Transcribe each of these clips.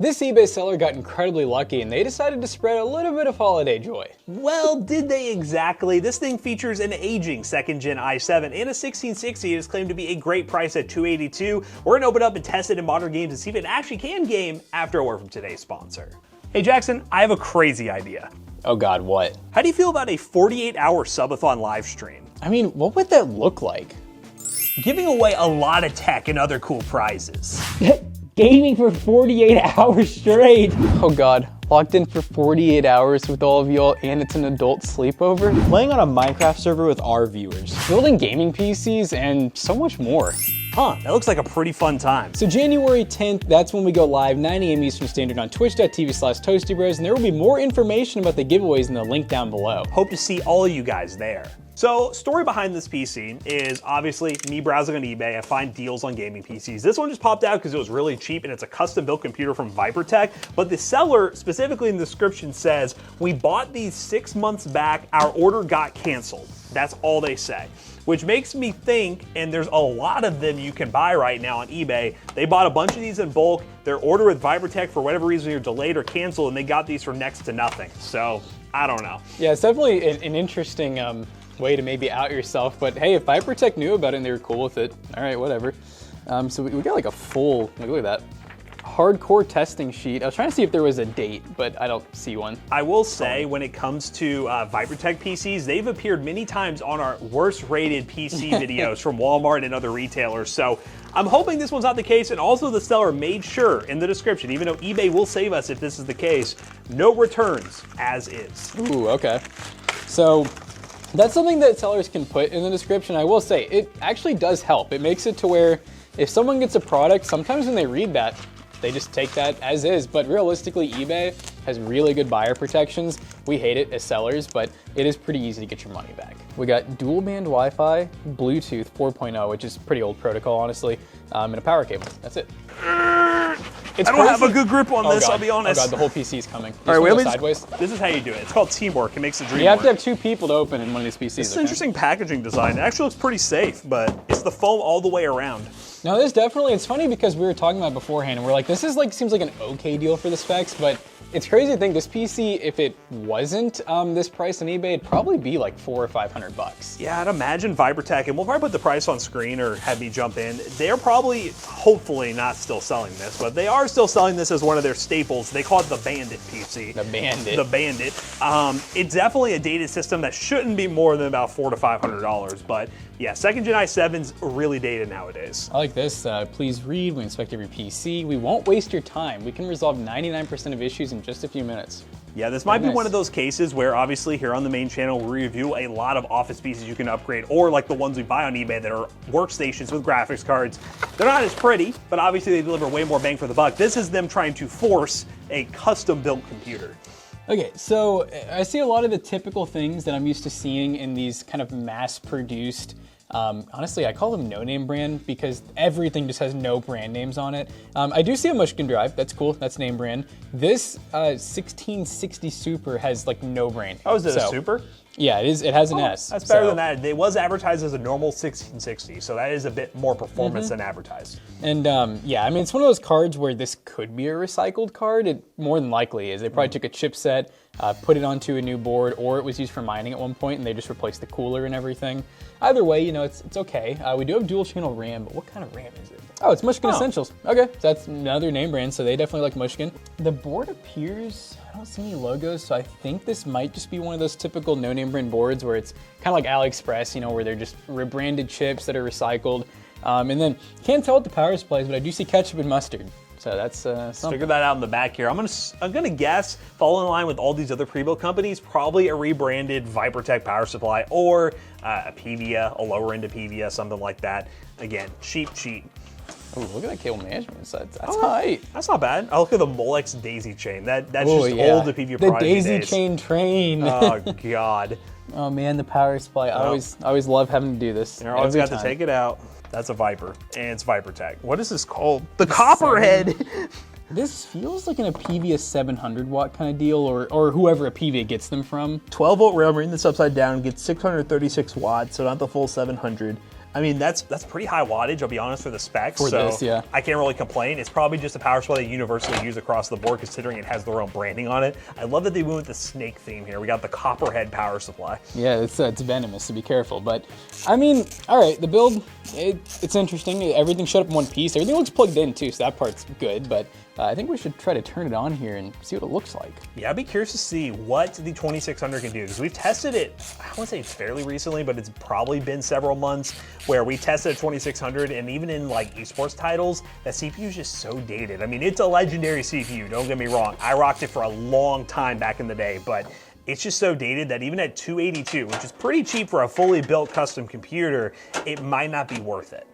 This eBay seller got incredibly lucky and they decided to spread a little bit of holiday joy. Well, did they exactly? This thing features an aging 2nd gen i7 and a 1660. It is claimed to be a great price at $282. We're gonna open it up and test it in modern games and see if it actually can game after a word from today's sponsor. Hey Jackson, I have a crazy idea. Oh God, what? How do you feel about a 48-hour subathon live stream? I mean, what would that look like? Giving away a lot of tech and other cool prizes. Gaming for 48 hours straight. Oh God, locked in for 48 hours with all of y'all and it's an adult sleepover? Playing on a Minecraft server with our viewers. Building gaming PCs and so much more. Huh, that looks like a pretty fun time. So January 10th, that's when we go live, 9 a.m. Eastern Standard on twitch.tv/ToastyBros, and there will be more information about the giveaways in the link down below. Hope to see all of you guys there. So, story behind this PC is obviously me browsing on eBay. I find deals on gaming PCs. This one just popped out because it was really cheap and it's a custom built computer from ViperTech. But the seller, specifically in the description, says, "We bought these 6 months back, our order got canceled." That's all they say. Which makes me think, and there's a lot of them you can buy right now on eBay. They bought a bunch of these in bulk. Their order with ViperTech, for whatever reason, you're delayed or canceled, and they got these for next to nothing. So, I don't know. Yeah, it's definitely an interesting way to maybe out yourself, but hey, if ViperTech knew about it and they were cool with it, all right, whatever. So we got like a full, look at that, hardcore testing sheet. I was trying to see if there was a date, but I don't see one. I will say, when it comes to ViperTech PCs, they've appeared many times on our worst rated PC videos from Walmart and other retailers. So I'm hoping this one's not the case. And also the seller made sure in the description, even though eBay will save us if this is the case, no returns as is. Ooh, okay. So that's something that sellers can put in the description. I will say, it actually does help. It makes it to where if someone gets a product, sometimes when they read that, they just take that as is. But realistically, eBay has really good buyer protections. We hate it as sellers, but it is pretty easy to get your money back. We got dual band Wi-Fi, Bluetooth 4.0, which is pretty old protocol, honestly, and a power cable. That's it. I don't have a good grip on this, God. I'll be honest. Oh God, the whole PC is coming. All right, wait, sideways. This is how you do it. It's called teamwork. It makes the dream You have to work. have 2 people to open in one of these PCs. This is interesting packaging design. It actually looks pretty safe, but it's the foam all the way around. Now this definitely, it's funny because we were talking about it beforehand and we're like, this is like, seems like an okay deal for the specs, but it's crazy to think this PC, if it wasn't this price on eBay, it'd probably be like $400 or $500. Yeah, I'd imagine ViperTech, and we'll probably put the price on screen or have me jump in. They're probably, hopefully not still selling this, but they are still selling this as one of their staples. They call it the Bandit PC. The Bandit. The Bandit. It's definitely a dated system that shouldn't be more than about $400 to $500, but yeah, 2nd gen i7's really dated nowadays. I like this. Please read. We inspect every PC. We won't waste your time. We can resolve 99% of issues in just a few minutes. Yeah, this might be one of those cases where obviously here on the main channel we review a lot of office pieces you can upgrade, or like the ones we buy on eBay that are workstations with graphics cards. They're not as pretty, but obviously they deliver way more bang for the buck. This is them trying to force a custom built computer. Okay, so I see a lot of the typical things that I'm used to seeing in these kind of mass-produced, honestly, I call them no-name brand because everything just has no brand names on it. I do see a Mushkin drive, that's cool, that's name brand. This 1660 Super has like no brand name. Oh, is it a Super? Yeah, it is. It has an S. That's better than that. It was advertised as a normal 1660, so that is a bit more performance than advertised. And yeah, I mean, it's one of those cards where this could be a recycled card. It more than likely is. They probably took a chipset, put it onto a new board, or it was used for mining at one point, and they just replaced the cooler and everything. Either way, you know, it's okay. We do have dual channel RAM, but what kind of RAM is it? Oh, it's Mushkin Essentials. Okay, so that's another name brand, so they definitely like Mushkin. The board appears, I don't see any logos, so I think this might just be one of those typical no-name brand boards where it's kind of like AliExpress, you know, where they're just rebranded chips that are recycled. And then, can't tell what the power supply is, but I do see ketchup and mustard. So that's something. Figure that out in the back here. I'm gonna guess, fall in line with all these other pre-built companies, probably a rebranded ViperTech power supply or a PVIA, a lower end of PVIA, something like that. Again, cheap. Oh, look at that cable management. So that's tight. That's not bad. I look at the Molex daisy chain. That's just old to PVIA The Prodigy daisy days. chain train. Oh God. Oh man, the power supply. I always love having to do this. You always got to take it out. That's a Viper, and it's ViperTech. What is this called? The Copperhead. This feels like a PVIA 700 watt kind of deal, or whoever a PVIA gets them from. 12 volt rail, reading this upside down, gets 636 watts, so not the full 700. I mean, that's pretty high wattage, I'll be honest, for the specs. For so this, yeah. I can't really complain. It's probably just a power supply they universally use across the board, considering it has their own branding on it. I love that they went with the snake theme here. We got the copperhead power supply. Yeah, it's venomous, so be careful. But, I mean, all right, the build, it's interesting. Everything showed up in one piece. Everything looks plugged in, too, so that part's good. But I think we should try to turn it on here and see what it looks like. Yeah, I'd be curious to see what the 2600 can do, because we've tested it, I wouldn't say fairly recently, but it's probably been several months where we tested a 2600, and even in like esports titles, that CPU is just so dated. I mean, it's a legendary CPU, don't get me wrong. I rocked it for a long time back in the day, but it's just so dated that even at 282, which is pretty cheap for a fully built custom computer, it might not be worth it.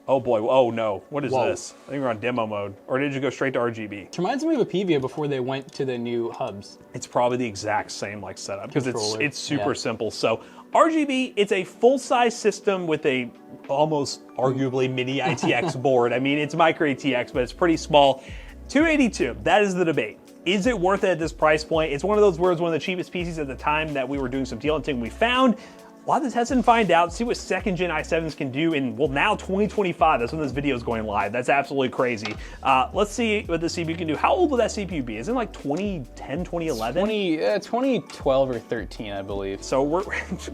Oh boy, oh no, what is this? I think we're on demo mode, or did you go straight to RGB? It reminds me of a Pivia before they went to the new hubs. It's probably the exact same like setup, because it's super yeah. simple. So RGB, it's a full-size system with a almost arguably mini ITX board. I mean, it's micro ATX, but it's pretty small. 282, that is the debate. Is it worth it at this price point? It's one of those words, one of the cheapest PCs at the time that we were doing some deal hunting. We found. We'll have to test and find out, see what second gen i7s can do in, well, now 2025. That's when this video is going live. That's absolutely crazy. Let's see what the CPU can do. How old will that CPU be? Is it like 2010, 2011? 2012 or 13, I believe. So we're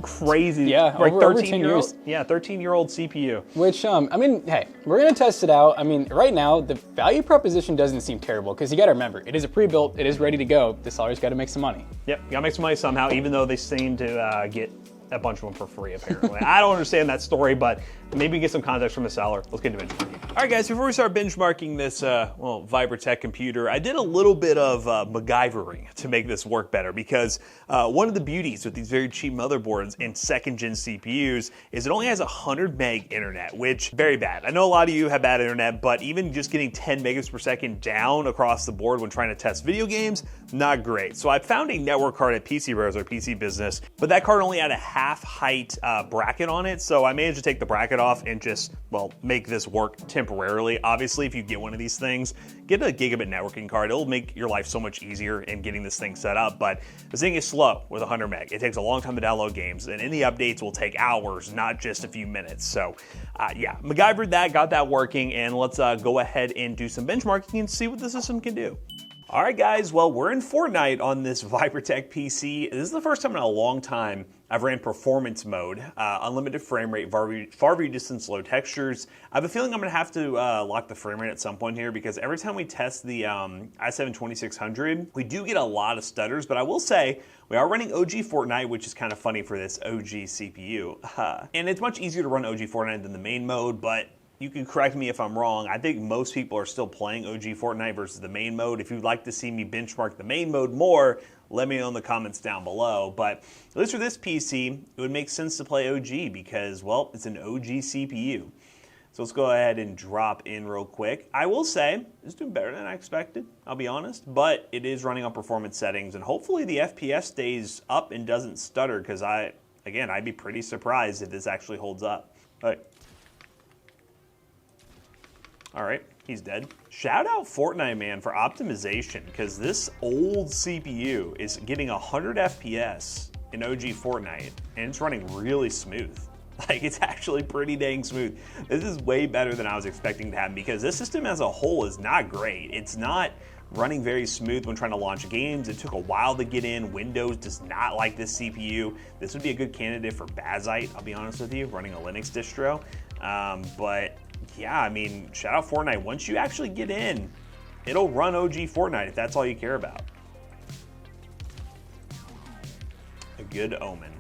crazy. Yeah, like over 10 years. Yeah, 13-year-old CPU. Which, I mean, hey, we're gonna test it out. I mean, right now, the value proposition doesn't seem terrible, because you gotta remember, it is a pre-built, it is ready to go. The seller's gotta make some money. Yep, you gotta make some money somehow, even though they seem to get a bunch of them for free, apparently. I don't understand that story, but maybe get some context from the seller. Let's get into benchmarking. All right, guys, before we start benchmarking this, ViperTech computer, I did a little bit of MacGyvering to make this work better, because one of the beauties with these very cheap motherboards and second-gen CPUs is it only has 100 meg internet, which very bad. I know a lot of you have bad internet, but even just getting 10 megabits per second down across the board when trying to test video games, not great. So I found a network card at PC Browser, PC Business, but that card only had a half-height bracket on it, so I managed to take the bracket off and just, well, make this work temporarily. Obviously, if you get one of these things, get a gigabit networking card. It'll make your life so much easier in getting this thing set up, but this thing is slow with 100 meg. It takes a long time to download games, and any updates will take hours, not just a few minutes. So yeah, MacGyvered that, got that working, and let's go ahead and do some benchmarking and see what the system can do. All right, guys, well, we're in Fortnite on this ViperTech PC. This is the first time in a long time I've ran performance mode, unlimited frame rate, far view distance, low textures. I have a feeling I'm gonna have to lock the frame rate at some point here, because every time we test the i7 2600, we do get a lot of stutters, but I will say, we are running OG Fortnite, which is kind of funny for this OG CPU. And it's much easier to run OG Fortnite than the main mode, but you can correct me if I'm wrong. I think most people are still playing OG Fortnite versus the main mode. If you'd like to see me benchmark the main mode more, let me know in the comments down below. But at least for this PC, it would make sense to play OG because, well, it's an OG CPU. So let's go ahead and drop in real quick. I will say, it's doing better than I expected, I'll be honest, but it is running on performance settings, and hopefully the FPS stays up and doesn't stutter, because again, I'd be pretty surprised if this actually holds up. All right, he's dead. Shout out Fortnite, man, for optimization, because this old CPU is getting 100 FPS in OG Fortnite, and it's running really smooth. Like, it's actually pretty dang smooth. This is way better than I was expecting to happen, because this system as a whole is not great. It's not running very smooth when trying to launch games. It took a while to get in. Windows does not like this CPU. This would be a good candidate for Bazite, I'll be honest with you, running a Linux distro. But yeah, I mean, shout out Fortnite. Once you actually get in, it'll run OG Fortnite if that's all you care about. A good omen.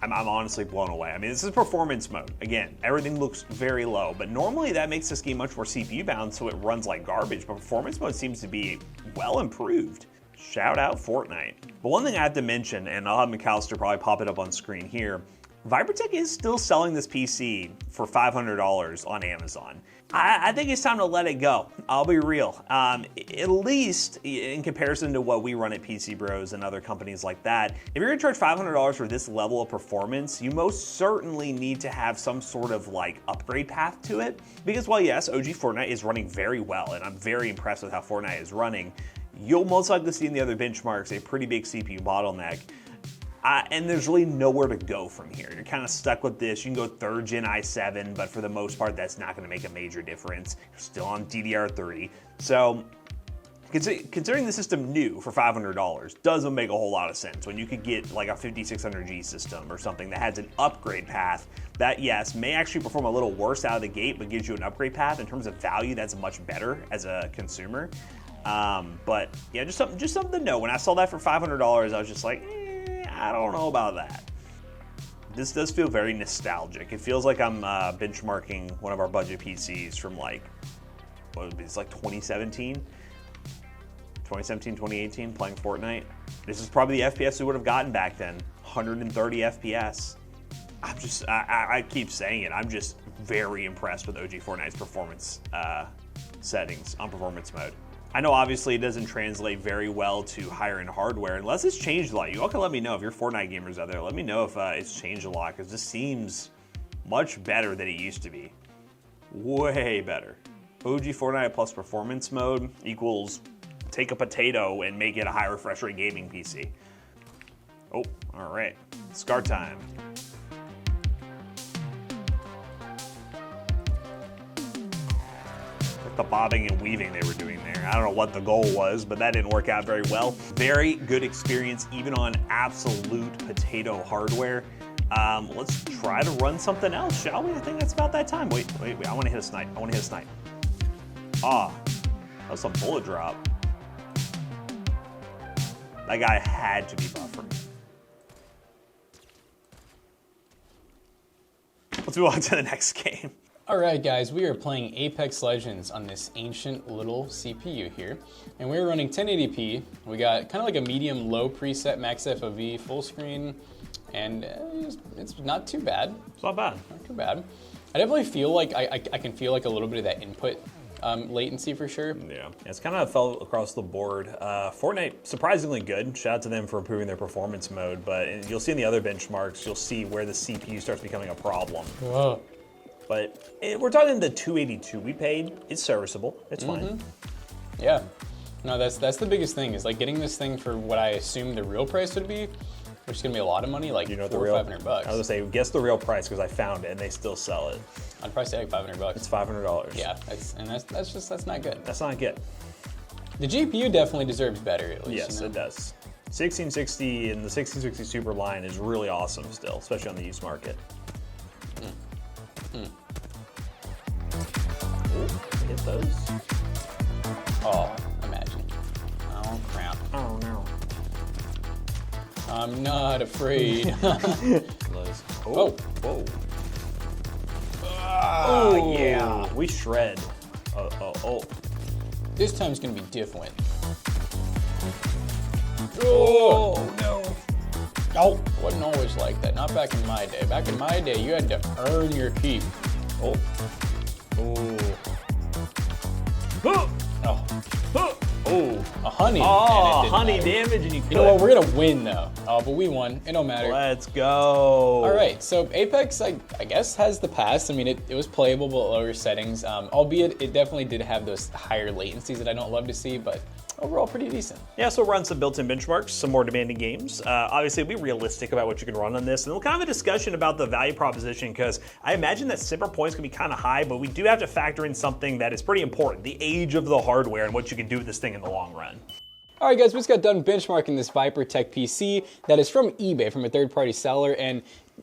I'm honestly blown away. I mean, this is performance mode. Again, everything looks very low, but normally that makes this game much more CPU bound, so it runs like garbage, but performance mode seems to be well improved. Shout out Fortnite. But one thing I have to mention, and I'll have McAllister probably pop it up on screen here, ViperTech is still selling this PC for $500 on Amazon. I think it's time to let it go. I'll be real. At least in comparison to what we run at PC Bros and other companies like that, if you're gonna charge $500 for this level of performance, you most certainly need to have some sort of like upgrade path to it. Because while yes, OG Fortnite is running very well, and I'm very impressed with how Fortnite is running, you'll most likely see in the other benchmarks a pretty big CPU bottleneck. And there's really nowhere to go from here. You're kind of stuck with this. You can go 3rd gen i7, but for the most part, that's not going to make a major difference. You're still on DDR3. So considering the system new for $500 doesn't make a whole lot of sense when you could get like a 5600G system or something that has an upgrade path that, yes, may actually perform a little worse out of the gate, but gives you an upgrade path. In terms of value, that's much better as a consumer. But yeah, just something to know. When I saw that for $500, I was just like, I don't know about that. This does feel very nostalgic. It feels like I'm benchmarking one of our budget PCs from like, what would be, it's like 2017? 2017, 2018, playing Fortnite. This is probably the FPS we would have gotten back then, 130 FPS. I keep saying it, I'm just very impressed with OG Fortnite's performance settings on performance mode. I know obviously it doesn't translate very well to higher end hardware unless it's changed a lot. You all can let me know if you're Fortnite gamers out there. Let me know if it's changed a lot, because this seems much better than it used to be. Way better. OG Fortnite plus performance mode equals take a potato and make it a high refresh rate gaming PC. Oh, all right, SCAR time. The bobbing and weaving they were doing there. I don't know what the goal was, but that didn't work out very well. Very good experience, even on absolute potato hardware. Let's try to run something else, shall we? I think that's about that time. Wait, I want to hit a snipe. Ah, that was some bullet drop. That guy had to be buffering. Let's move on to the next game. All right, guys, we are playing Apex Legends on this ancient little CPU here, and we're running 1080p. We got kind of like a medium low preset max FOV full screen, and it's not too bad. It's not bad. Not too bad. I definitely feel like I can feel like a little bit of that input latency for sure. Yeah, it's kind of fell across the board. Fortnite, surprisingly good. Shout out to them for improving their performance mode, but you'll see in the other benchmarks, you'll see where the CPU starts becoming a problem. Whoa. But we're talking the 282 we paid. It's serviceable. It's fine. Yeah. No, that's the biggest thing, is like getting this thing for what I assume the real price would be, which is gonna be a lot of money, like $400 or $500. I was gonna say, guess the real price, because I found it and they still sell it. I'd probably say like $500. It's $500. Yeah, that's not good. That's not good. The GPU definitely deserves better, at least. Yes, it does. 1660 and the 1660 Super line is really awesome still, especially on the used market. Ooh, hit those. Oh, imagine. Oh, crap. Oh, no. I'm not afraid. Oh, whoa. Oh, yeah. We shred. Oh. This time's gonna be different. Oh, no. Oh, wasn't always like that. Not back in my day. Back in my day, you had to earn your keep. Oh. Oh. A honey. Oh, and it honey matter. damage, and you know what? We're gonna win though. Oh, but we won. It don't matter. Let's go. All right. So Apex, I guess, has the pass. I mean, it was playable but lower settings. Albeit, it definitely did have those higher latencies that I don't love to see, but overall pretty decent. Yeah, so we'll run some built-in benchmarks, some more demanding games. Obviously, be realistic about what you can run on this, and we'll kind of have a discussion about the value proposition, because I imagine that simper points can be kind of high, but we do have to factor in something that is pretty important: the age of the hardware and what you can do with this thing in the long run. All right, guys, we just got done benchmarking this ViperTech PC that is from eBay, from a third-party seller, and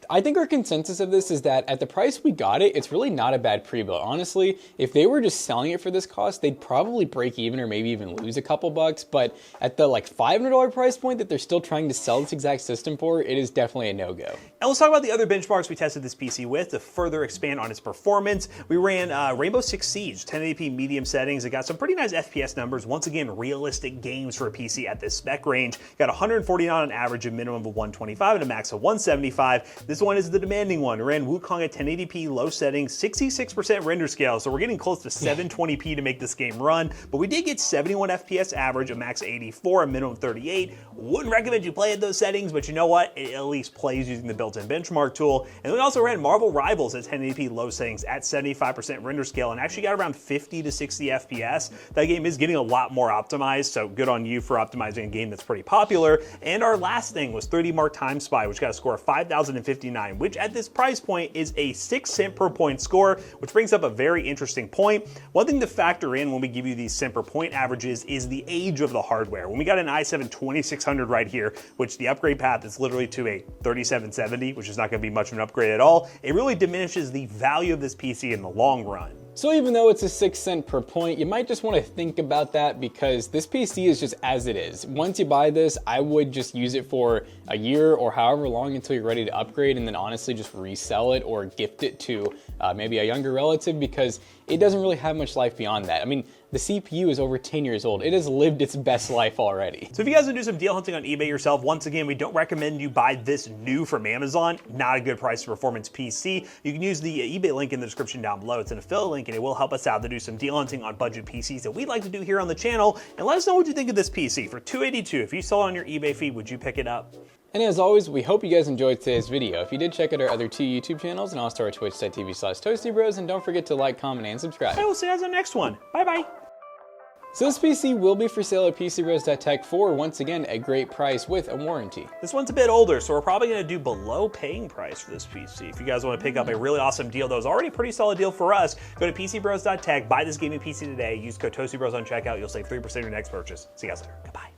I think our consensus of this is that at the price we got it, it's really not a bad pre-built. Honestly, if they were just selling it for this cost, they'd probably break even or maybe even lose a couple bucks. But at the like $500 price point that they're still trying to sell this exact system for, it is definitely a no-go. And let's talk about the other benchmarks we tested this PC with to further expand on its performance. We ran Rainbow Six Siege, 1080p medium settings. It got some pretty nice FPS numbers. Once again, realistic games for a PC at this spec range. Got 149 on an average, a minimum of 125 and a max of 175. This one is the demanding one. It ran Wukong at 1080p low settings, 66% render scale, so we're getting close to 720p to make this game run, but we did get 71 FPS average, a max 84, a minimum 38. Wouldn't recommend you play at those settings, but you know what? It at least plays using the built-in benchmark tool. And we also ran Marvel Rivals at 1080p low settings at 75% render scale and actually got around 50 to 60 FPS. That game is getting a lot more optimized, so good on you for optimizing a game that's pretty popular. And our last thing was 3D Mark Time Spy, which got a score of 5,059, which at this price point is a 6 cent per point score, which brings up a very interesting point. One thing to factor in when we give you these cent per point averages is the age of the hardware. When we got an i7 2600 right here, which the upgrade path is literally to a 3770, which is not going to be much of an upgrade at all, it really diminishes the value of this PC in the long run. So even though it's a 6 cent per point, you might just want to think about that because this PC is just as it is. Once you buy this, I would just use it for a year or however long until you're ready to upgrade, and then honestly just resell it or gift it to maybe a younger relative because it doesn't really have much life beyond that. I mean, the CPU is over 10 years old. It has lived its best life already. So if you guys want to do some deal hunting on eBay yourself, once again, we don't recommend you buy this new from Amazon. Not a good price to performance PC. You can use the eBay link in the description down below. It's an affiliate link and it will help us out to do some deal hunting on budget PCs that we like to do here on the channel. And let us know what you think of this PC. For $282, if you saw it on your eBay feed, would you pick it up? And as always, we hope you guys enjoyed today's video. If you did, check out our other 2 YouTube channels and also our twitch.tv/ToastyBros, and don't forget to like, comment, and subscribe. I will see you guys on the next one. Bye-bye. So this PC will be for sale at PCBros.tech for, once again, a great price with a warranty. This one's a bit older, so we're probably going to do below paying price for this PC. If you guys want to pick up a really awesome deal that was already a pretty solid deal for us, go to PCBros.tech, buy this gaming PC today, use code ToastyBros on checkout, you'll save 3% of your next purchase. See you guys later. Goodbye.